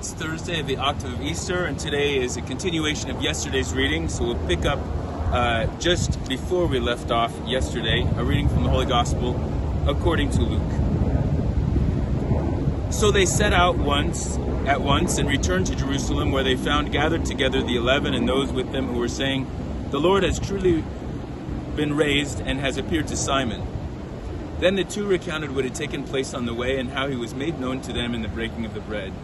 It's Thursday of the Octave of Easter, and today is a continuation of yesterday's reading. So we'll pick up just before we left off yesterday, a reading from the Holy Gospel according to Luke. So they set out at once and returned to Jerusalem, where they found gathered together the 11 and those with them who were saying, "The Lord has truly been raised and has appeared to Simon." Then the two recounted what had taken place on the way and how he was made known to them in the breaking of the bread.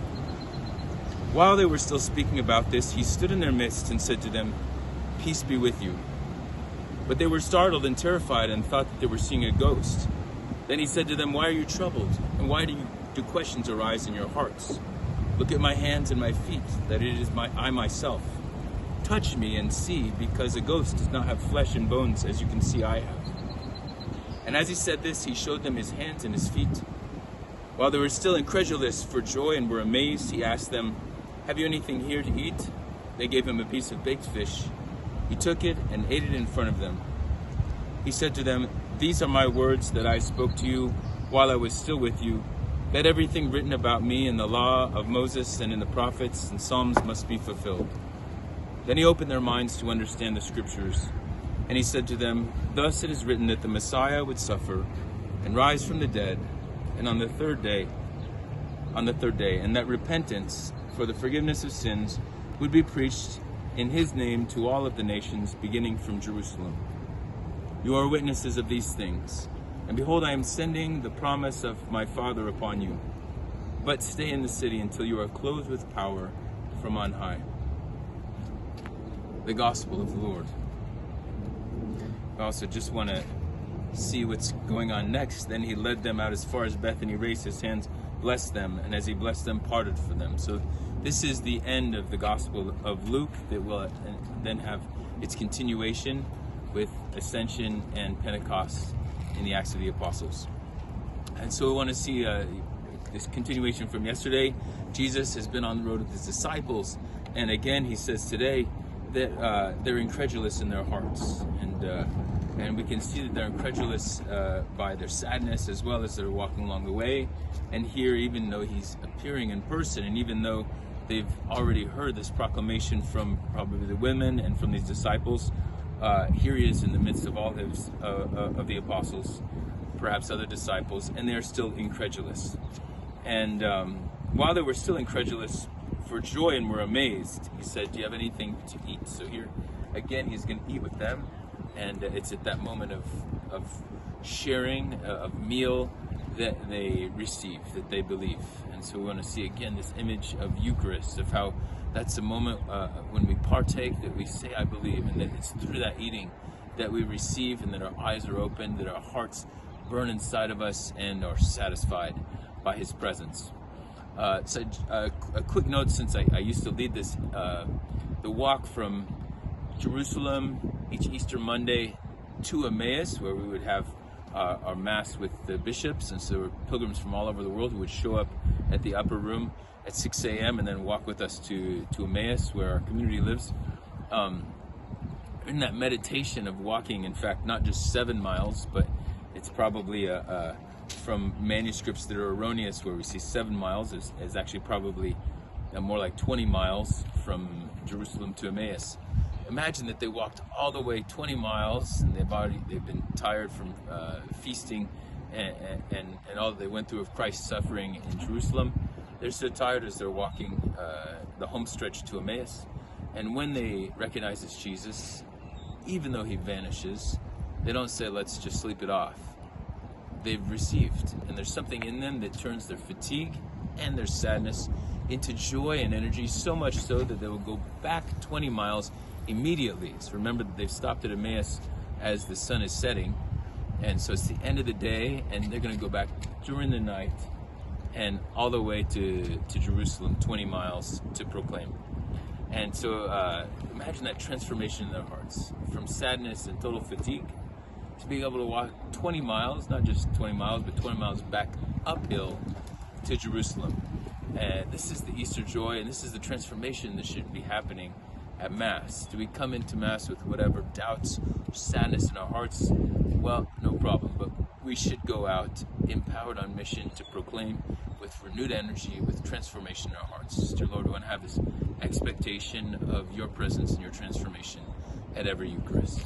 While they were still speaking about this, he stood in their midst and said to them, "Peace be with you." But they were startled and terrified and thought that they were seeing a ghost. Then he said to them, "Why are you troubled? And why do questions arise in your hearts? Look at my hands and my feet, that it is I myself. Touch me and see, because a ghost does not have flesh and bones, as you can see I have." And as he said this, he showed them his hands and his feet. While they were still incredulous for joy and were amazed, he asked them, "Have you anything here to eat?" They gave him a piece of baked fish. He took it and ate it in front of them. He said to them, "These are my words that I spoke to you while I was still with you, that everything written about me in the law of Moses and in the prophets and Psalms must be fulfilled." Then he opened their minds to understand the scriptures. And he said to them, "Thus it is written that the Messiah would suffer and rise from the dead, and on the third day, and that repentance for the forgiveness of sins would be preached in his name to all of the nations, beginning from Jerusalem. You are witnesses of these things. And behold, I am sending the promise of my Father upon you. But stay in the city until you are clothed with power from on high." The Gospel of the Lord. I also just want to see what's going on next. Then he led them out as far as Bethany, raised his hands, blessed them, and as he blessed them, parted for them. So this is the end of the Gospel of Luke that will then have its continuation with Ascension and Pentecost in the Acts of the Apostles. And so we want to see this continuation from yesterday. Jesus has been on the road with his disciples, and again he says today that they're incredulous in their hearts, and we can see that they're incredulous by their sadness as well as they're walking along the way. And here, even though he's appearing in person, and even though they've already heard this proclamation from probably the women and from these disciples, here he is in the midst of all of the apostles, perhaps other disciples, and they're still incredulous. And while they were still incredulous for joy and were amazed, he said, "Do you have anything to eat?" So here again he's going to eat with them, and it's at that moment of sharing, of meal, that they receive, that they believe. And so we want to see again this image of Eucharist, of how that's a moment when we partake, that we say "I believe," and that it's through that eating that we receive, and that our eyes are opened, that our hearts burn inside of us and are satisfied by his presence. So a quick note, since I used to lead this, the walk from Jerusalem each Easter Monday to Emmaus, where we would have our Mass with the bishops, and so there were pilgrims from all over the world who would show up at the upper room at 6 a.m. and then walk with us to Emmaus, where our community lives. In that meditation of walking, in fact, not just 7 miles, but it's probably from manuscripts that are erroneous, where we see 7 miles is actually probably more like 20 miles from Jerusalem to Emmaus. Imagine that they walked all the way 20 miles, and they've been tired from feasting and all that they went through of Christ's suffering in Jerusalem. They're so tired as they're walking the home stretch to Emmaus. And when they recognize it's Jesus, even though he vanishes, they don't say, "Let's just sleep it off." They've received, and there's something in them that turns their fatigue and their sadness into joy and energy, so much so that they will go back 20 miles immediately. So remember that they've stopped at Emmaus as the sun is setting, and so it's the end of the day, and they're going to go back during the night and all the way to Jerusalem, 20 miles, to proclaim. And so imagine that transformation in their hearts, from sadness and total fatigue to being able to walk 20 miles, not just 20 miles, but 20 miles back uphill to Jerusalem. And this is the Easter joy, and this is the transformation that should be happening at Mass. Do we come into Mass with whatever doubts or sadness in our hearts? Well, no problem, but we should go out empowered on mission to proclaim with renewed energy, with transformation in our hearts. Dear Lord, we want to have this expectation of your presence and your transformation at every Eucharist.